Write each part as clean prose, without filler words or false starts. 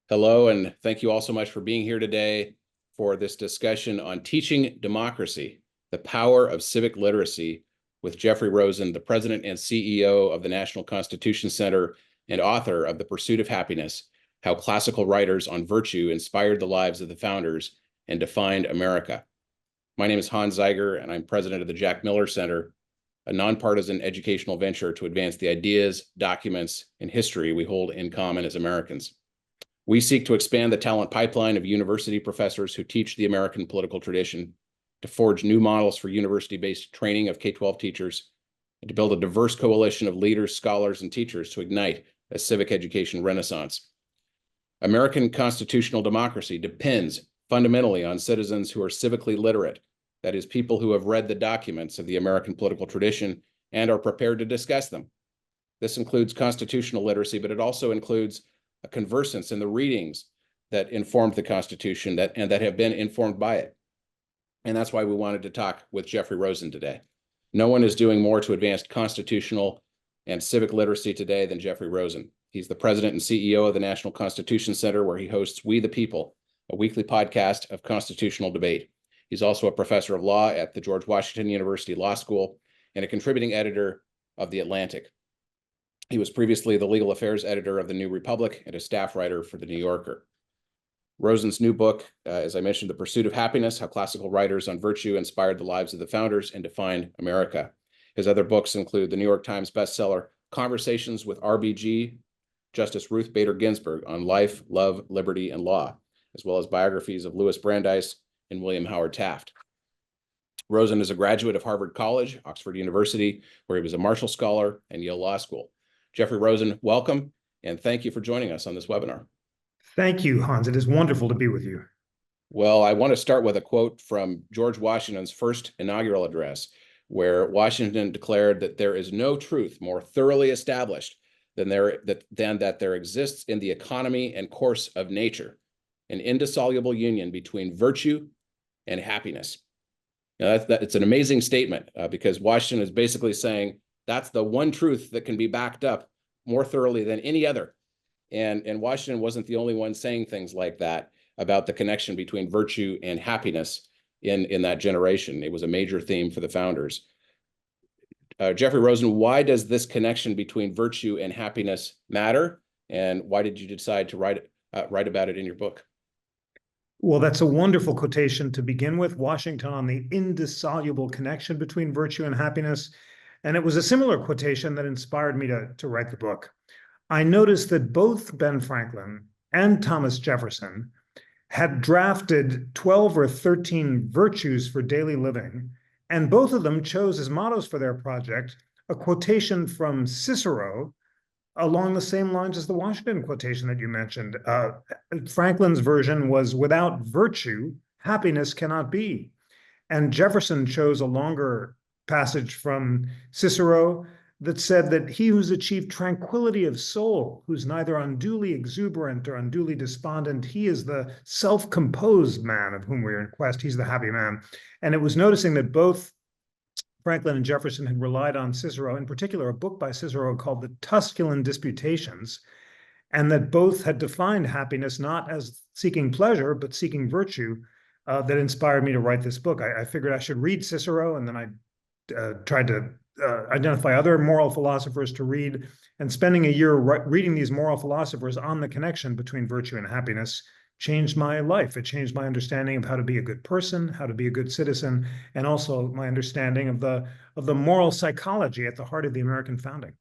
Hello, and thank you all so much for being here today for this discussion on teaching democracy, the power of civic literacy, with Jeffrey Rosen, the president and CEO of the National Constitution Center and author of The Pursuit of Happiness: How Classical Writers on Virtue Inspired the Lives of the Founders and Defined America. My name is Hans Zeiger, and I'm president of the Jack Miller Center, a nonpartisan educational venture to advance the ideas, documents, and history we hold in common as Americans. We seek to expand the talent pipeline of university professors who teach the American political tradition, to forge new models for university-based training of K-12 teachers, and to build a diverse coalition of leaders, scholars, and teachers to ignite a civic education renaissance. American constitutional democracy depends fundamentally on citizens who are civically literate, that is, people who have read the documents of the American political tradition and are prepared to discuss them. This includes constitutional literacy, but it also includes a conversance in the readings that informed the Constitution and that have been informed by it. And that's why we wanted to talk with Jeffrey Rosen today. No one is doing more to advance constitutional and civic literacy today than Jeffrey Rosen. He's the president and CEO of the National Constitution Center, where he hosts We the People, a weekly podcast of constitutional debate. He's also a professor of law at the George Washington University Law School and a contributing editor of The Atlantic. He was previously the legal affairs editor of the New Republic and a staff writer for the New Yorker. Rosen's new book, as I mentioned, The Pursuit of Happiness: How Classical Writers on Virtue Inspired the Lives of the Founders and Defined America. His other books include the New York Times bestseller Conversations with RBG, Justice Ruth Bader Ginsburg, on life, love, liberty, and law, as well as biographies of Louis Brandeis and William Howard Taft. Rosen is a graduate of Harvard College, Oxford University, where he was a Marshall Scholar, and Yale Law School. Jeffrey Rosen, welcome, and thank you for joining us on this webinar. Thank you, Hans. It is wonderful to be with you. Well, I want to start with a quote from George Washington's first inaugural address, where Washington declared that there is no truth more thoroughly established than that there exists in the economy and course of nature an indissoluble union between virtue and happiness. Now, it's an amazing statement because Washington is basically saying that's the one truth that can be backed up more thoroughly than any other. And Washington wasn't the only one saying things like that about the connection between virtue and happiness in that generation. It was a major theme for the founders. Jeffrey Rosen, why does this connection between virtue and happiness matter? And why did you decide to write about it in your book? Well, that's a wonderful quotation to begin with. Washington on the indissoluble connection between virtue and happiness. And it was a similar quotation that inspired me to write the book. I noticed that both Ben Franklin and Thomas Jefferson had drafted 12 or 13 virtues for daily living, and both of them chose as mottos for their project a quotation from Cicero along the same lines as the Washington quotation that you mentioned. Franklin's version was, "Without virtue, happiness cannot be." And Jefferson chose a longer passage from Cicero that said that he who's achieved tranquility of soul, who's neither unduly exuberant or unduly despondent, he is the self-composed man of whom we are in quest. He's the happy man. And it was noticing that both Franklin and Jefferson had relied on Cicero, in particular, a book by Cicero called the Tusculan Disputations, and that both had defined happiness not as seeking pleasure, but seeking virtue, that inspired me to write this book. I figured I should read Cicero, and then I tried to identify other moral philosophers to read, and spending a year reading these moral philosophers on the connection between virtue and happiness changed my life. It changed my understanding of how to be a good person, how to be a good citizen, and also my understanding of the moral psychology at the heart of the American founding.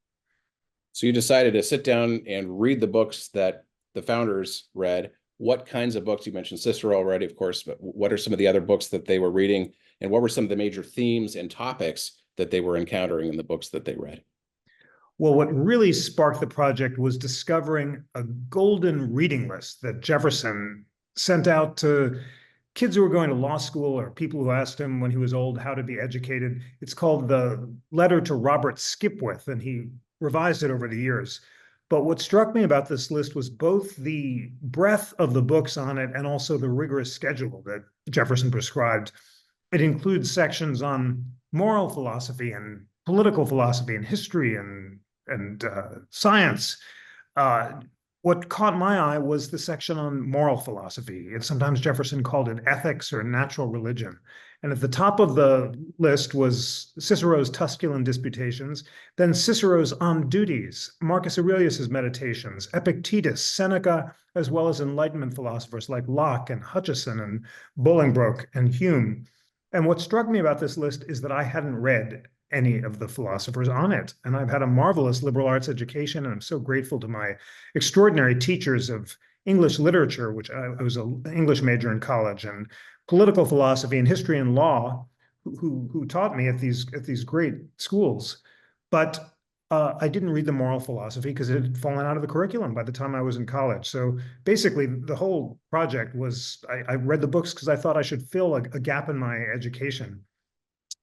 So you decided to sit down and read the books that the founders read. What kinds of books? You mentioned Cicero already, of course, but what are some of the other books that they were reading, and what were some of the major themes and topics that they were encountering in the books that they read? Well, what really sparked the project was discovering a golden reading list that Jefferson sent out to kids who were going to law school or people who asked him when he was old how to be educated. It's called the Letter to Robert Skipwith, and he revised it over the years. But what struck me about this list was both the breadth of the books on it and also the rigorous schedule that Jefferson prescribed. It includes sections on moral philosophy and political philosophy and history and science, what caught my eye was the section on moral philosophy. And sometimes Jefferson called it ethics or natural religion. And at the top of the list was Cicero's Tusculan Disputations, then Cicero's On Duties, Marcus Aurelius's Meditations, Epictetus, Seneca, as well as Enlightenment philosophers like Locke and Hutcheson and Bolingbroke and Hume. And what struck me about this list is that I hadn't read any of the philosophers on it. And I've had a marvelous liberal arts education, and I'm so grateful to my extraordinary teachers of English literature, which I was an English major in college, and political philosophy and history and law, who taught me at these great schools. But I didn't read the moral philosophy because it had fallen out of the curriculum by the time I was in college. So basically, the whole project was I read the books because I thought I should fill a gap in my education.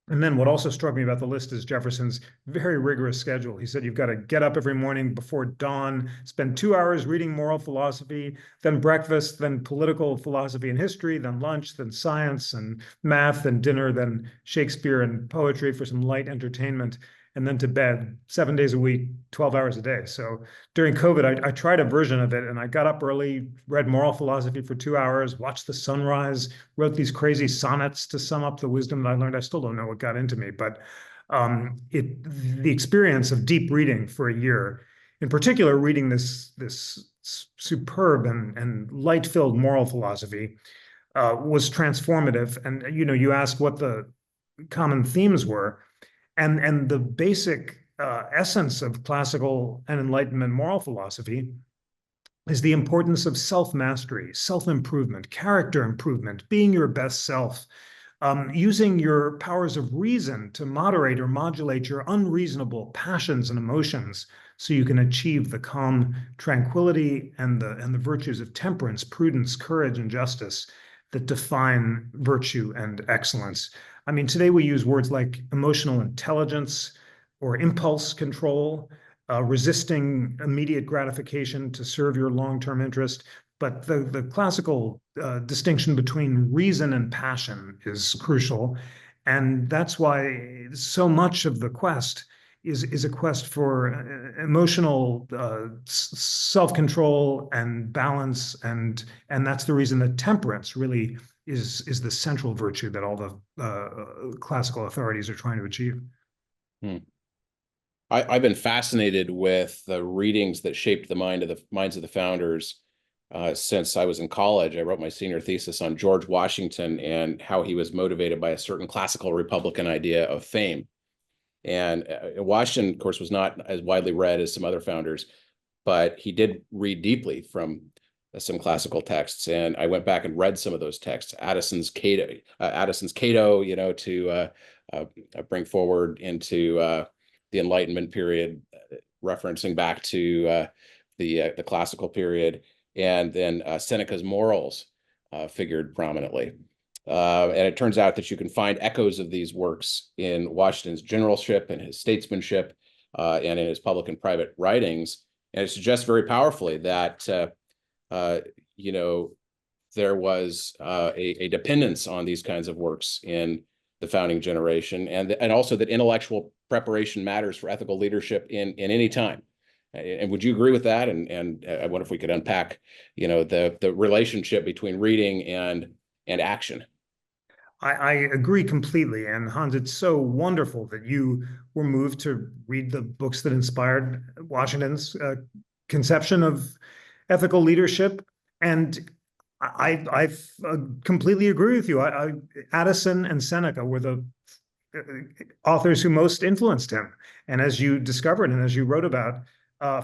And then what also struck me about the list is Jefferson's very rigorous schedule. He said you've got to get up every morning before dawn, spend 2 hours reading moral philosophy, then breakfast, then political philosophy and history, then lunch, then science and math, then dinner, then Shakespeare and poetry for some light entertainment, and then to bed 7 days a week, 12 hours a day. So during COVID, I tried a version of it, and I got up early, read moral philosophy for 2 hours, watched the sunrise, wrote these crazy sonnets to sum up the wisdom that I learned. I still don't know what got into me, but the experience of deep reading for a year, in particular, reading this superb and light-filled moral philosophy, was transformative. And you asked what the common themes were. And the basic essence of classical and Enlightenment moral philosophy is the importance of self-mastery, self-improvement, character improvement, being your best self, using your powers of reason to moderate or modulate your unreasonable passions and emotions so you can achieve the calm tranquility and the virtues of temperance, prudence, courage, and justice that define virtue and excellence. I mean, today we use words like emotional intelligence or impulse control, resisting immediate gratification to serve your long-term interest. But the classical distinction between reason and passion is crucial. And that's why so much of the quest is a quest for emotional self-control and balance. And that's the reason that temperance really is the central virtue that all the classical authorities are trying to achieve. I've been fascinated with the readings that shaped the minds of the founders since I was in college. I wrote my senior thesis on George Washington and how he was motivated by a certain classical Republican idea of fame. And Washington, of course, was not as widely read as some other founders, but he did read deeply from some classical texts. And I went back and read some of those texts, Addison's Cato, to bring forward into the Enlightenment period, referencing back to the classical period. And then Seneca's Morals figured prominently. And it turns out that you can find echoes of these works in Washington's generalship and his statesmanship and in his public and private writings. And it suggests very powerfully that, there was a dependence on these kinds of works in the founding generation, and also that intellectual preparation matters for ethical leadership in any time. And would you agree with that? And I wonder if we could unpack, the relationship between reading and action. I agree completely. And Hans, it's so wonderful that you were moved to read the books that inspired Washington's conception of ethical leadership. And I completely agree with you. Addison and Seneca were the authors who most influenced him. And as you discovered and as you wrote about,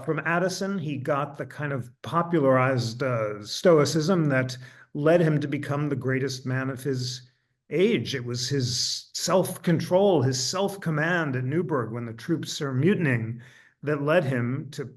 from Addison, he got the kind of popularized stoicism that led him to become the greatest man of his age. It was his self-control, his self-command at Newburgh when the troops are mutinying that led him to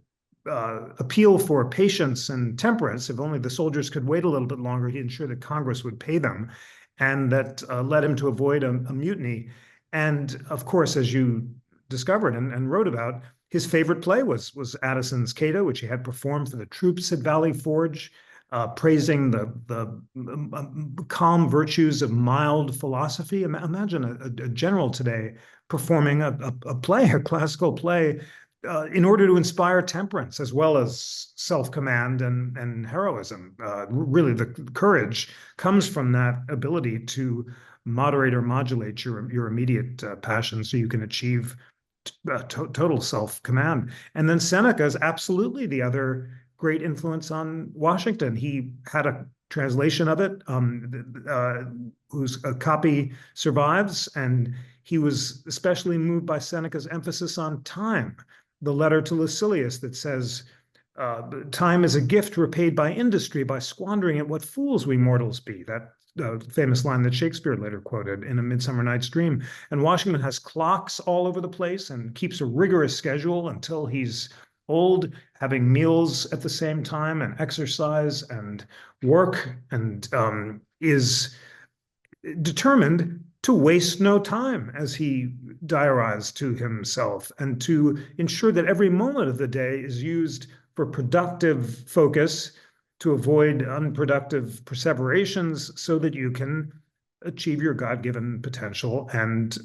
appeal for patience and temperance. If only the soldiers could wait a little bit longer, he'd ensure that Congress would pay them. And that led him to avoid a mutiny. And of course, as you discovered and wrote about, his favorite play was Addison's Cato, which he had performed for the troops at Valley Forge, praising the calm virtues of mild philosophy. Imagine a general today performing a play, a classical play in order to inspire temperance as well as self-command and heroism. Really, the courage comes from that ability to moderate or modulate your immediate passion so you can achieve total self-command. And then Seneca is absolutely the other great influence on Washington. He had a translation of it, whose a copy survives, and he was especially moved by Seneca's emphasis on time. The letter to Lucilius that says, time is a gift repaid by industry, by squandering it, what fools we mortals be. That famous line that Shakespeare later quoted in A Midsummer Night's Dream. And Washington has clocks all over the place and keeps a rigorous schedule until he's old, having meals at the same time and exercise and work, and is determined to waste no time, as he diarized to himself, and to ensure that every moment of the day is used for productive focus, to avoid unproductive perseverations, so that you can achieve your God-given potential and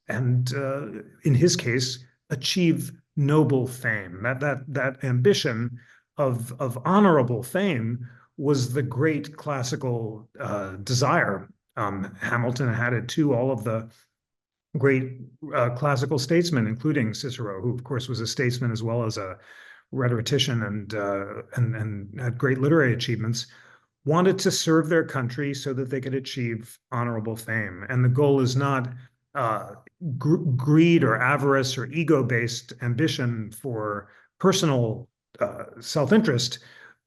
in his case, achieve noble fame. That ambition of honorable fame was the great classical desire. Hamilton had it too. All of the great classical statesmen, including Cicero, who of course was a statesman as well as a rhetorician and had great literary achievements, wanted to serve their country so that they could achieve honorable fame. And the goal is not greed or avarice or ego-based ambition for personal self-interest,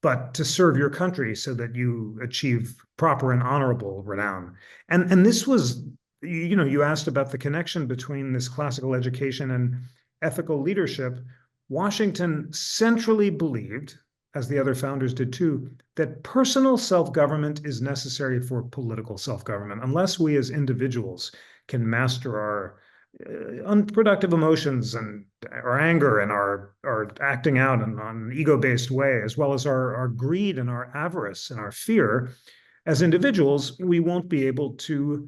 but to serve your country so that you achieve proper and honorable renown. And this was, you asked about the connection between this classical education and ethical leadership. Washington centrally believed, as the other founders did too, that personal self-government is necessary for political self-government. Unless we as individuals can master our unproductive emotions and our anger and our acting out in an ego-based way, as well as our greed and our avarice and our fear, as individuals, we won't be able to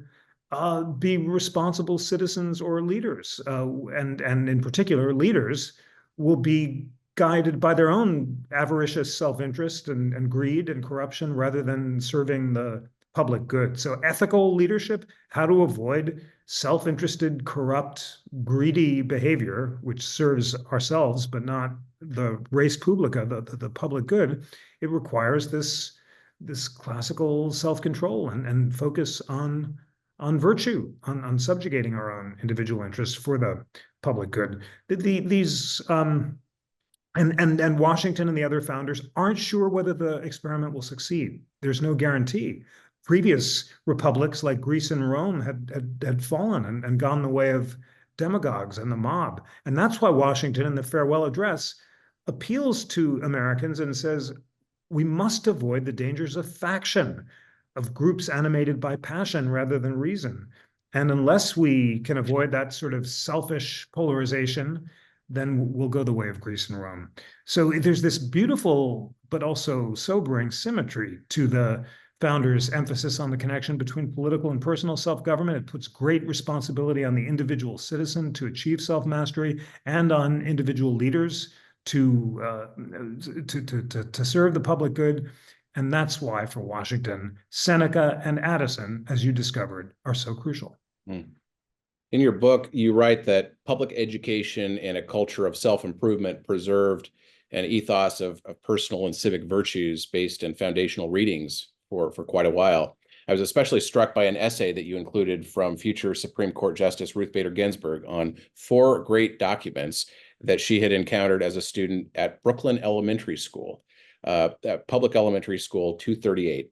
be responsible citizens or leaders. And in particular, leaders will be guided by their own avaricious self-interest and greed and corruption rather than serving the public good. So ethical leadership, how to avoid self-interested, corrupt, greedy behavior, which serves ourselves, but not the res publica, the public good. It requires this classical self-control and focus on virtue, on subjugating our own individual interests for the public good. These and Washington and the other founders aren't sure whether the experiment will succeed. There's no guarantee. Previous republics like Greece and Rome had fallen and gone the way of demagogues and the mob. And that's why Washington, in the farewell address, appeals to Americans and says, we must avoid the dangers of faction, of groups animated by passion rather than reason. And unless we can avoid that sort of selfish polarization, then we'll go the way of Greece and Rome. So there's this beautiful but also sobering symmetry to the founders' emphasis on the connection between political and personal self-government. It puts great responsibility on the individual citizen to achieve self-mastery and on individual leaders to serve the public good. And that's why, for Washington, Seneca and Addison, as you discovered, are so crucial. In your book, you write that public education and a culture of self-improvement preserved an ethos of personal and civic virtues based in foundational readings for quite a while. I was especially struck by an essay that you included from future Supreme Court Justice Ruth Bader Ginsburg on 4 great documents that she had encountered as a student at Brooklyn Elementary School, Public Elementary School 238.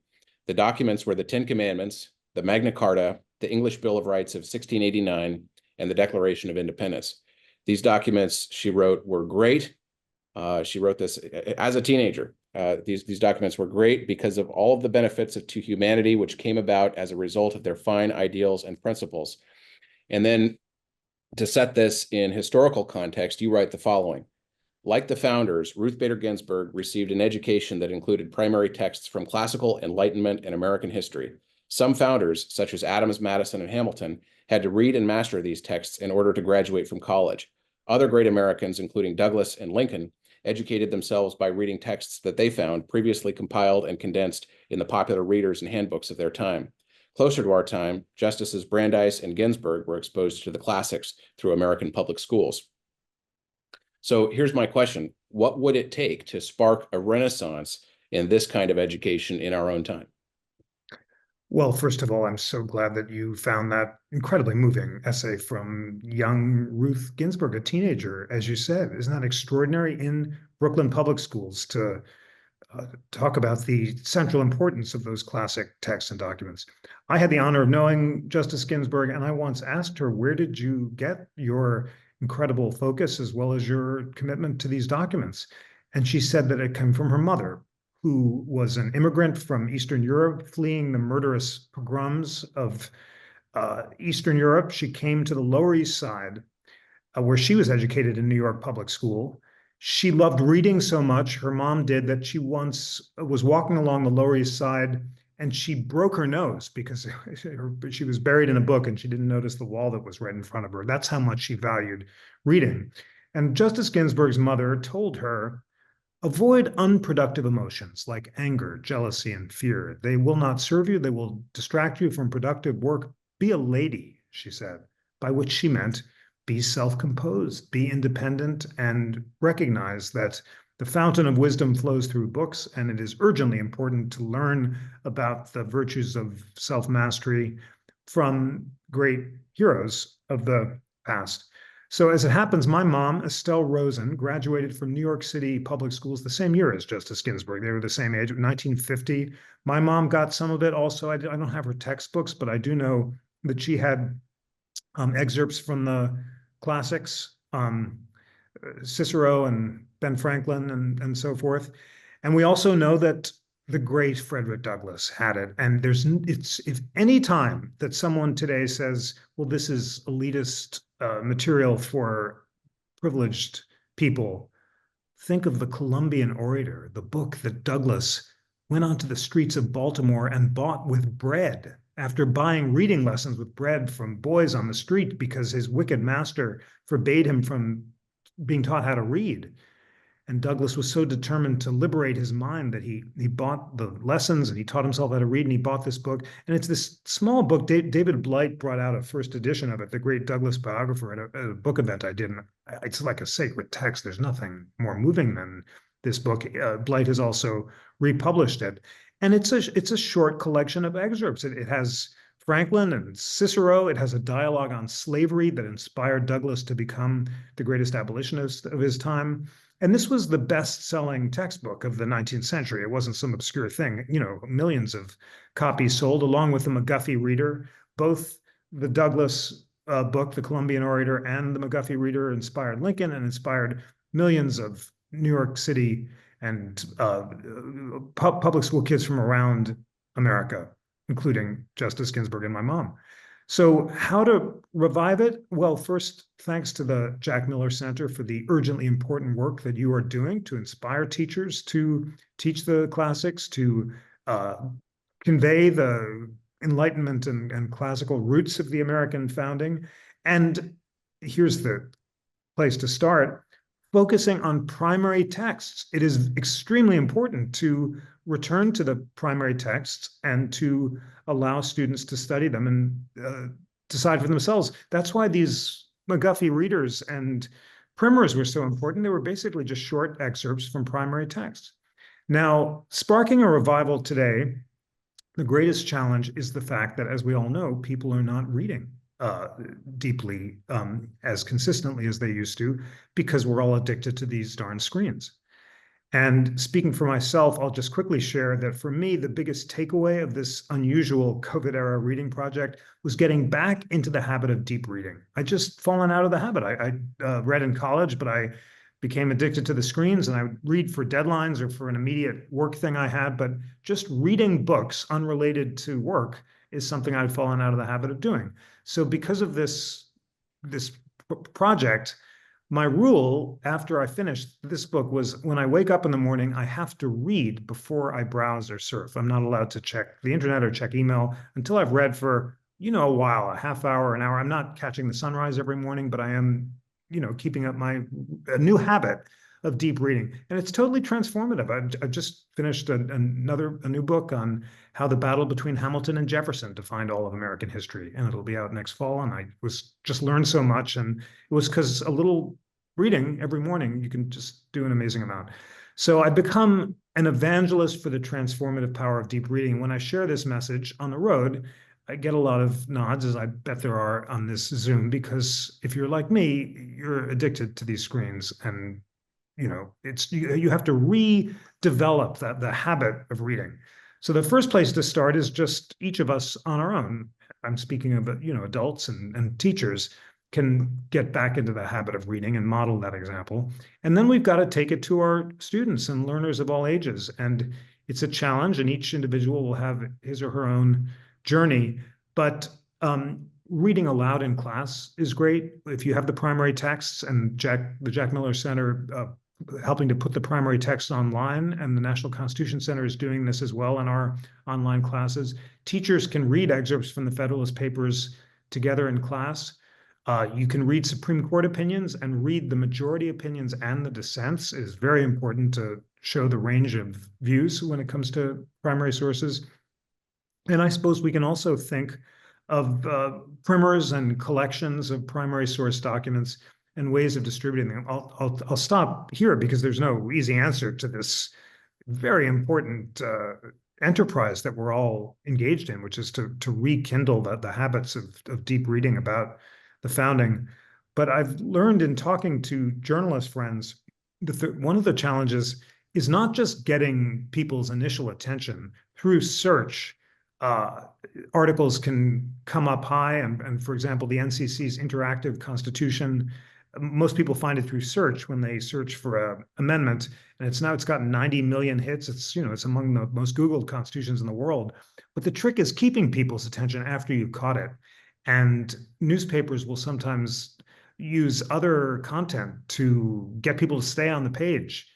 The documents were the 10 Commandments, the Magna Carta, the English Bill of Rights of 1689, and the Declaration of Independence. These documents, she wrote, were great. She wrote this as a teenager. These documents were great because of all of the benefits to humanity which came about as a result of their fine ideals and principles. And then to set this in historical context, you write the following. Like the founders, Ruth Bader Ginsburg received an education that included primary texts from classical, Enlightenment, and American history. Some founders, such as Adams, Madison, and Hamilton, had to read and master these texts in order to graduate from college. Other great Americans, including Douglas and Lincoln, educated themselves by reading texts that they found previously compiled and condensed in the popular readers and handbooks of their time. Closer to our time, Justices Brandeis and Ginsburg were exposed to the classics through American public schools. So here's my question. What would it take to spark a renaissance in this kind of education in our own time? Well, first of all, I'm so glad that you found that incredibly moving essay from young Ruth Ginsburg, a teenager, as you said. Isn't that extraordinary, in Brooklyn public schools to talk about the central importance of those classic texts and documents? I had the honor of knowing Justice Ginsburg, and I once asked her, where did you get your incredible focus as well as your commitment to these documents? And she said that it came from her mother, who was an immigrant from Eastern Europe, fleeing the murderous pogroms of Eastern Europe. She came to the Lower East Side, where she was educated in New York public school. She loved reading so much, her mom did, that she once was walking along the Lower East Side and she broke her nose because she was buried in a book and she didn't notice the wall that was right in front of her. That's how much she valued reading. And Justice Ginsburg's mother told her, avoid unproductive emotions like anger, jealousy, and fear. They will not serve you. They will distract you from productive work. Be a lady, she said, by which she meant be self-composed, be independent, and recognize that the fountain of wisdom flows through books, and it is urgently important to learn about the virtues of self-mastery from great heroes of the past. So as it happens, my mom, Estelle Rosen, graduated from New York City public schools the same year as Justice Ginsburg. They were the same age, 1950. My mom got some of it also. I don't have her textbooks, but I do know that she had excerpts from the classics, Cicero and Ben Franklin and so forth. And we also know that the great Frederick Douglass had it. And if any time that someone today says, well, this is elitist material for privileged people, think of the Columbian Orator, the book that Douglass went onto the streets of Baltimore and bought with bread after buying reading lessons with bread from boys on the street because his wicked master forbade him from being taught how to read. And Douglass was so determined to liberate his mind that he bought the lessons and he taught himself how to read, and he bought this book. And it's this small book. David Blight brought out a first edition of it, the great Douglass biographer, at a book event I did. And it's like a sacred text. There's nothing more moving than this book. Blight has also republished it. And it's a short collection of excerpts. It has Franklin and Cicero. It has a dialogue on slavery that inspired Douglass to become the greatest abolitionist of his time. And this was the best-selling textbook of the 19th century. It wasn't some obscure thing. Millions of copies sold, along with the McGuffey Reader. Both the Douglass book, The Columbian Orator, and the McGuffey Reader inspired Lincoln and inspired millions of New York City and public school kids from around America, including Justice Ginsburg and my mom. So how to revive it? Well, first, thanks to the Jack Miller Center for the urgently important work that you are doing to inspire teachers to teach the classics, to convey the Enlightenment and classical roots of the American founding. And here's the place to start: focusing on primary texts. It is extremely important to return to the primary texts and to allow students to study them and decide for themselves. That's why these McGuffey readers and primers were so important. They were basically just short excerpts from primary texts. Now, sparking a revival today, the greatest challenge is the fact that, as we all know, people are not reading deeply as consistently as they used to, because we're all addicted to these darn screens. And speaking for myself, I'll just quickly share that for me, the biggest takeaway of this unusual COVID era reading project was getting back into the habit of deep reading. I just fallen out of the habit. I read in college, but I became addicted to the screens, and I would read for deadlines or for an immediate work thing I had. But just reading books unrelated to work is something I'd fallen out of the habit of doing. So because of this project, my rule after I finished this book was, when I wake up in the morning, I have to read before I browse or surf. I'm not allowed to check the internet or check email until I've read for, a while, a half hour, an hour. I'm not catching the sunrise every morning, but I am keeping up a new habit of deep reading. And it's totally transformative. I've just finished a new book on how the battle between Hamilton and Jefferson defined all of American history. And it'll be out next fall. And I was just learned so much. And it was because a little reading every morning, you can just do an amazing amount. So I've become an evangelist for the transformative power of deep reading. When I share this message on the road, I get a lot of nods, as I bet there are on this Zoom, because if you're like me, you're addicted to these screens, and you have to redevelop the habit of reading. So the first place to start is just each of us on our own. I'm speaking of adults and teachers can get back into the habit of reading and model that example. And then we've got to take it to our students and learners of all ages. And it's a challenge, and each individual will have his or her own journey. But reading aloud in class is great. If you have the primary texts, and the Jack Miller Center helping to put the primary text online, and the National Constitution Center is doing this as well in our online classes. Teachers can read excerpts from the Federalist Papers together in class. You can read Supreme Court opinions, and read the majority opinions and the dissents. It is very important to show the range of views when it comes to primary sources. And I suppose we can also think of primers and collections of primary source documents and ways of distributing them. I'll stop here because there's no easy answer to this very important enterprise that we're all engaged in, which is to rekindle the habits of deep reading about the founding. But I've learned in talking to journalist friends that one of the challenges is not just getting people's initial attention through search. Articles can come up high, and for example, the NCC's interactive constitution, most people find it through search when they search for an amendment, and it's gotten 90 million hits. It's among the most Googled constitutions in the world. But the trick is keeping people's attention after you've caught it. And newspapers will sometimes use other content to get people to stay on the page.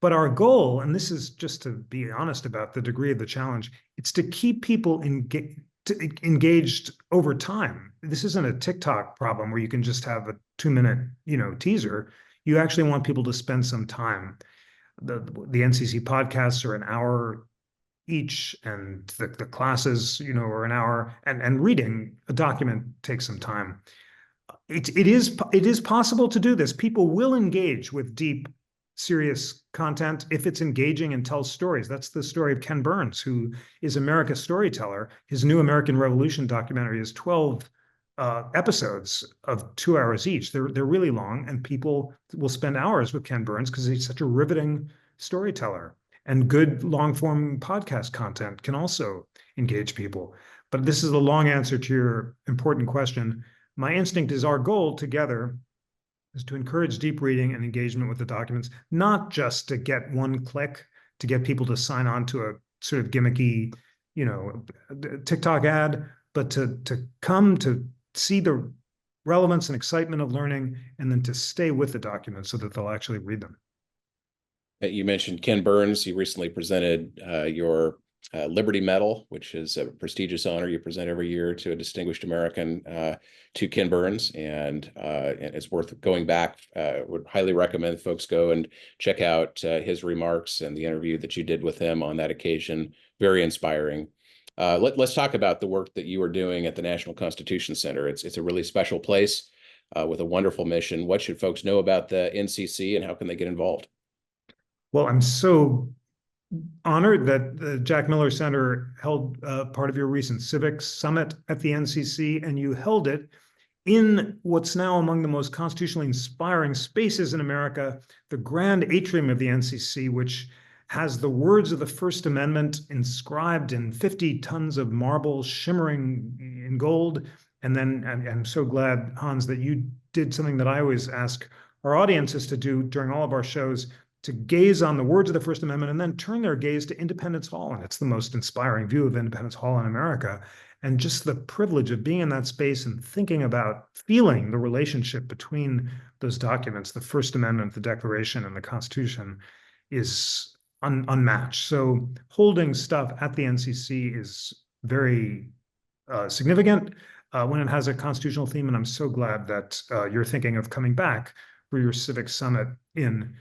But our goal, and this is just to be honest about the degree of the challenge, it's to keep people engaged over time. This isn't a TikTok problem where you can just have a 2-minute, teaser. You actually want people to spend some time. The NCC podcasts are an hour each, and the classes, are an hour, and reading a document takes some time. It is possible to do this. People will engage with deep, serious content if it's engaging and tells stories. That's the story of Ken Burns, who is America's storyteller. His New American Revolution documentary is 12 episodes of 2 hours each. They're really long, and people will spend hours with Ken Burns because he's such a riveting storyteller. And good long-form podcast content can also engage people. But this is the long answer to your important question. My instinct is our goal together is to encourage deep reading and engagement with the documents, not just to get one click to get people to sign on to a sort of gimmicky, TikTok ad, but to come to see the relevance and excitement of learning, and then to stay with the documents so that they'll actually read them. You mentioned Ken Burns. You recently presented your Liberty Medal, which is a prestigious honor you present every year to a distinguished American, to Ken Burns, and it's worth going back. Would highly recommend folks go and check out his remarks and the interview that you did with him on that occasion. Very inspiring. Let's talk about the work that you are doing at the National Constitution Center. It's a really special place with a wonderful mission. What should folks know about the NCC, and how can they get involved? Well, I'm so honored that the Jack Miller Center held part of your recent Civic Summit at the NCC, and you held it in what's now among the most constitutionally inspiring spaces in America, the grand atrium of the NCC, which has the words of the First Amendment inscribed in 50 tons of marble shimmering in gold. And then I'm so glad, Hans, that you did something that I always ask our audiences to do during all of our shows, to gaze on the words of the First Amendment and then turn their gaze to Independence Hall. And it's the most inspiring view of Independence Hall in America. And just the privilege of being in that space and thinking about, feeling the relationship between those documents, the First Amendment, the Declaration, and the Constitution, is unmatched. So holding stuff at the NCC is very significant. when it has a constitutional theme, and I'm so glad that you're thinking of coming back for your Civic Summit in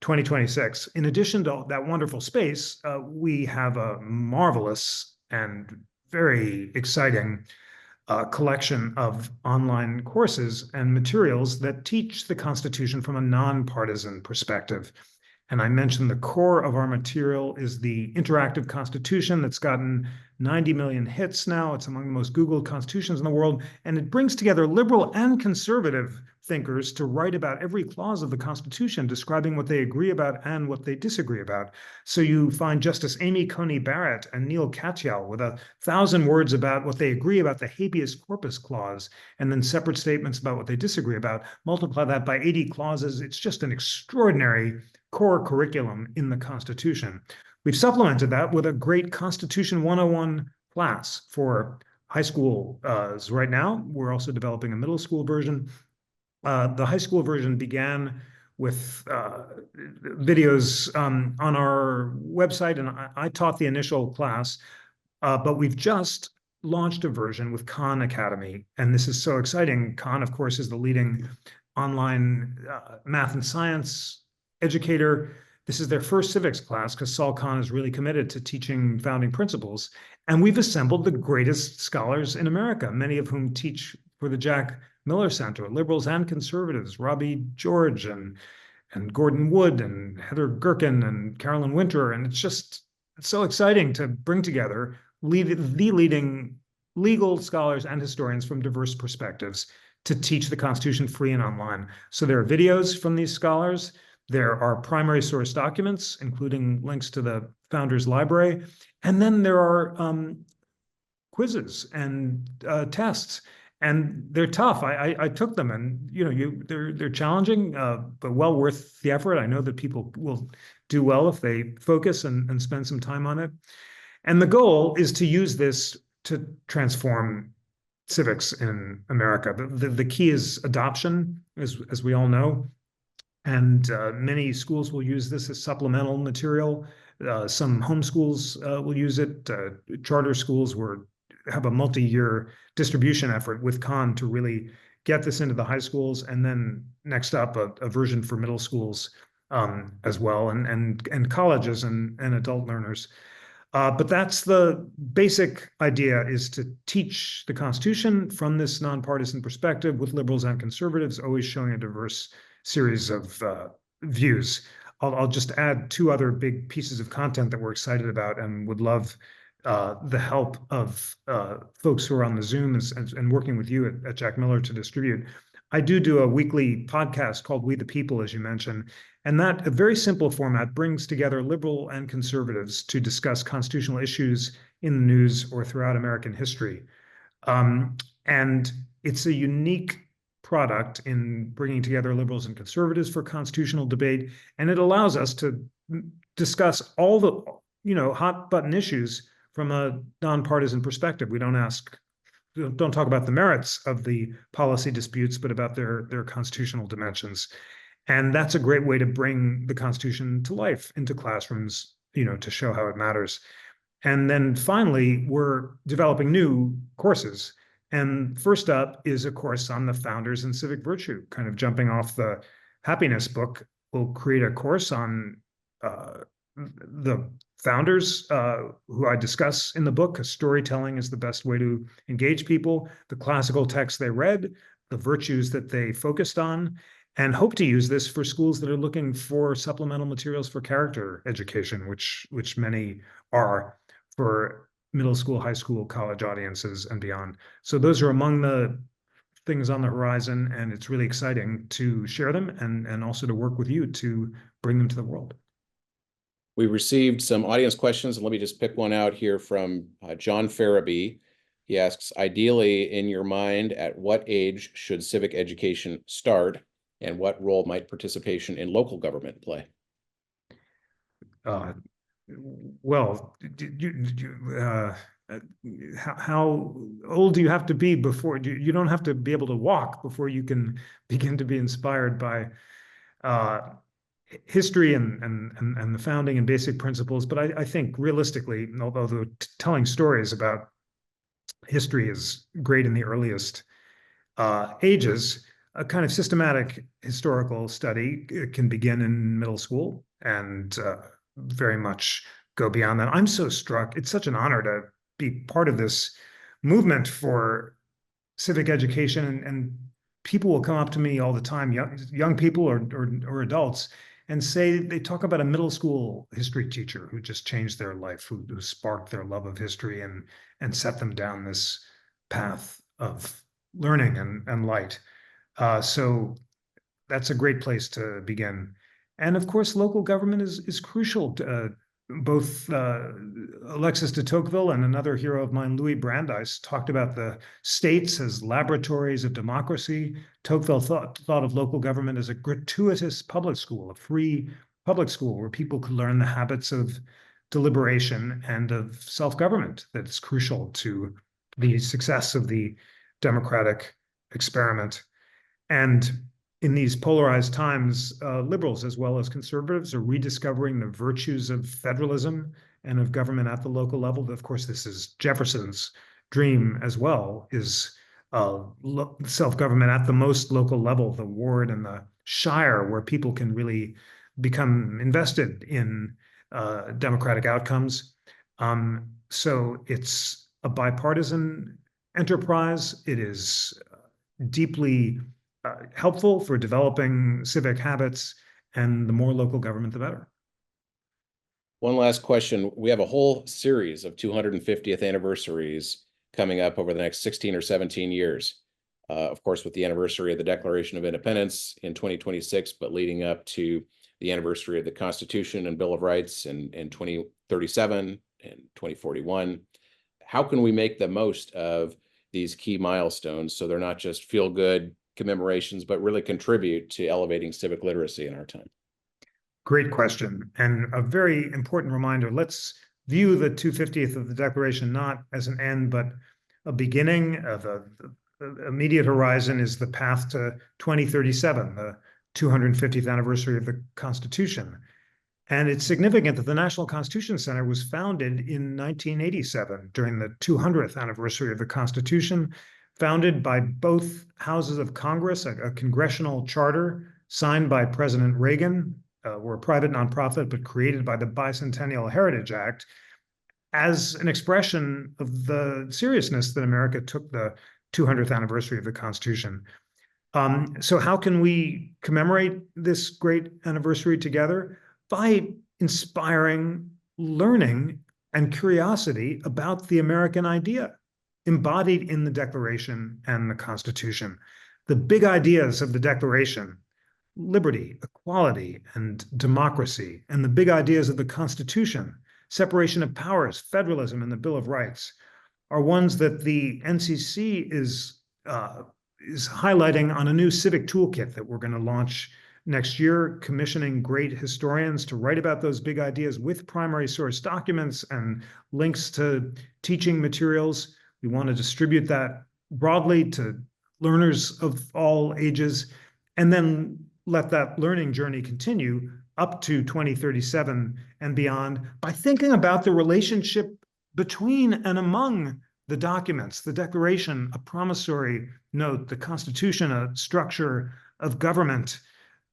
2026. In addition to that wonderful space, we have a marvelous and very exciting collection of online courses and materials that teach the Constitution from a nonpartisan perspective. And I mentioned the core of our material is the interactive Constitution that's gotten 90 million hits now. It's among the most Googled constitutions in the world. And it brings together liberal and conservative thinkers to write about every clause of the Constitution, describing what they agree about and what they disagree about. So you find Justice Amy Coney Barrett and Neil Katyal with 1,000 words about what they agree about the habeas corpus clause, and then separate statements about what they disagree about. Multiply that by 80 clauses. It's just an extraordinary core curriculum in the Constitution. We've supplemented that with a great Constitution 101 class for high school. Right now, we're also developing a middle school version. The high school version began with videos on our website, and I taught the initial class, but we've just launched a version with Khan Academy, and this is so exciting. Khan, of course, is the leading online math and science educator. This is their first civics class because Saul Khan is really committed to teaching founding principles. And we've assembled the greatest scholars in America, many of whom teach for the Jack Miller Center, liberals and conservatives, Robbie George and Gordon Wood and Heather Gerken and Carolyn Winter. And it's so exciting to bring together the leading legal scholars and historians from diverse perspectives to teach the Constitution free and online. So there are videos from these scholars. There are primary source documents, including links to the Founders Library. And then there are quizzes and tests, and they're tough. I took them, and they're challenging, but well worth the effort. I know that people will do well if they focus and spend some time on it. And the goal is to use this to transform civics in America. The key is adoption, as we all know. And many schools will use this as supplemental material. Some homeschools will use it. Charter schools have a multi-year distribution effort with Khan to really get this into the high schools. And then next up, a version for middle schools as well, and colleges and adult learners. But that's the basic idea, is to teach the Constitution from this nonpartisan perspective with liberals and conservatives, always showing a diverse series of views. I'll just add two other big pieces of content that we're excited about and would love the help of folks who are on the Zoom and working with you at Jack Miller to distribute. I do a weekly podcast called We the People, as you mentioned, and that a very simple format brings together liberal and conservatives to discuss constitutional issues in the news or throughout American history. And it's a unique product in bringing together liberals and conservatives for constitutional debate, and it allows us to discuss all the hot button issues from a nonpartisan perspective. We don't talk about the merits of the policy disputes, but about their constitutional dimensions. And that's a great way to bring the Constitution to life into classrooms, to show how it matters. And then finally, we're developing new courses. And first up is a course on the founders and civic virtue, kind of jumping off the happiness book. We'll create a course on the founders who I discuss in the book. Storytelling is the best way to engage people, the classical texts they read, the virtues that they focused on, and hope to use this for schools that are looking for supplemental materials for character education, which many are, for middle school, high school, college audiences, and beyond. So those are among the things on the horizon, and it's really exciting to share them and also to work with you to bring them to the world. We received some audience questions, and let me just pick one out here from John Farabee. He asks, ideally, in your mind, at what age should civic education start, and what role might participation in local government play? Well, how old do you have to be before you don't have to be able to walk before you can begin to be inspired by history and the founding and basic principles? But I think realistically, although telling stories about history is great in the earliest ages. A kind of systematic historical study can begin in middle school and very much go beyond that. I'm so struck. It's such an honor to be part of this movement for civic education, and people will come up to me all the time, young people or adults, and say they talk about a middle school history teacher who just changed their life, who sparked their love of history and set them down this path of learning and light. So that's a great place to begin. And of course, local government is crucial. Both Alexis de Tocqueville and another hero of mine, Louis Brandeis, talked about the states as laboratories of democracy. Tocqueville thought of local government as a gratuitous public school, a free public school where people could learn the habits of deliberation and of self-government that's crucial to the success of the democratic experiment. And in these polarized times, liberals as well as conservatives are rediscovering the virtues of federalism and of government at the local level. Of course, this is Jefferson's dream as well, is self-government at the most local level, the ward and the shire, where people can really become invested in democratic outcomes. So it's a bipartisan enterprise. It is deeply helpful for developing civic habits, and the more local government, the better. One last question. We have a whole series of 250th anniversaries coming up over the next 16 or 17 years. Of course, with the anniversary of the Declaration of Independence in 2026, but leading up to the anniversary of the Constitution and Bill of Rights in 2037 and 2041. How can we make the most of these key milestones so they're not just feel-good commemorations, but really contribute to elevating civic literacy in our time? Great question, and a very important reminder. Let's view the 250th of the Declaration not as an end, but a beginning. Of the immediate horizon is the path to 2037, the 250th anniversary of the Constitution. And it's significant that the National Constitution Center was founded in 1987 during the 200th anniversary of the Constitution, founded by both houses of Congress, a congressional charter signed by President Reagan. We're a private nonprofit, but created by the Bicentennial Heritage Act as an expression of the seriousness that America took the 200th anniversary of the Constitution. So how can we commemorate this great anniversary together? By inspiring learning and curiosity about the American idea embodied in the Declaration and the Constitution. The big ideas of the Declaration, liberty, equality, and democracy, and the big ideas of the Constitution, separation of powers, federalism, and the Bill of Rights, are ones that the NCC is highlighting on a new civic toolkit that we're going to launch next year, commissioning great historians to write about those big ideas with primary source documents and links to teaching materials. We want to distribute that broadly to learners of all ages, and then let that learning journey continue up to 2037 and beyond by thinking about the relationship between and among the documents, the Declaration, a promissory note, the Constitution, a structure of government,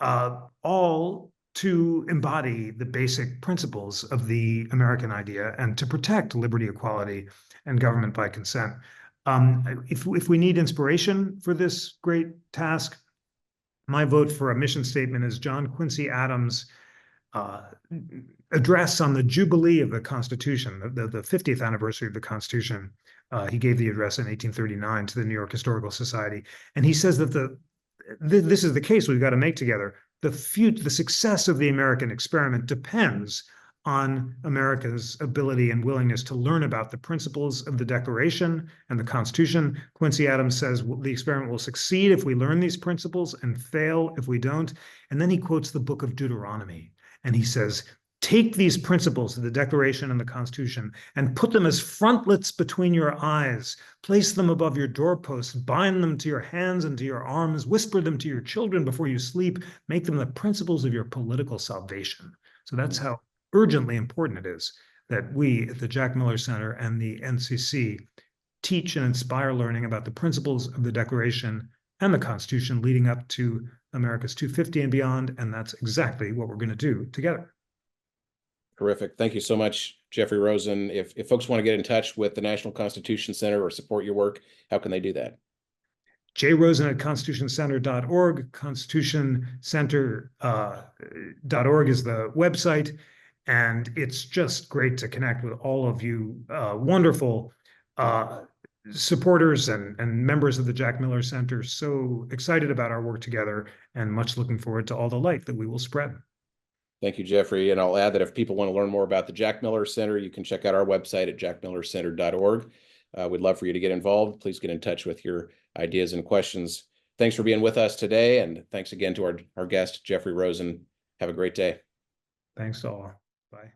all to embody the basic principles of the American idea and to protect liberty, equality, and government by consent. If we need inspiration for this great task, my vote for a mission statement is John Quincy Adams' address on the Jubilee of the Constitution, the 50th anniversary of the Constitution. He gave the address in 1839 to the New York Historical Society. And he says that this is the case we've got to make together. The success of the American experiment depends on America's ability and willingness to learn about the principles of the Declaration and the Constitution. Quincy Adams says the experiment will succeed if we learn these principles and fail if we don't. And then he quotes the book of Deuteronomy, and he says, take these principles of the Declaration and the Constitution and put them as frontlets between your eyes. Place them above your doorposts. Bind them to your hands and to your arms. Whisper them to your children before you sleep. Make them the principles of your political salvation. So that's how urgently important it is that we at the Jack Miller Center and the NCC teach and inspire learning about the principles of the Declaration and the Constitution leading up to America's 250 and beyond. And that's exactly what we're going to do together. Terrific. Thank you so much, Jeffrey Rosen. If folks want to get in touch with the National Constitution Center or support your work, how can they do that? jrosen@constitutioncenter.org. Constitutioncenter.org is the website. And it's just great to connect with all of you wonderful supporters and members of the Jack Miller Center. So excited about our work together and much looking forward to all the light that we will spread. Thank you, Jeffrey. And I'll add that if people want to learn more about the Jack Miller Center, you can check out our website at jackmillercenter.org. We'd love for you to get involved. Please get in touch with your ideas and questions. Thanks for being with us today. And thanks again to our guest, Jeffrey Rosen. Have a great day. Thanks all. Bye.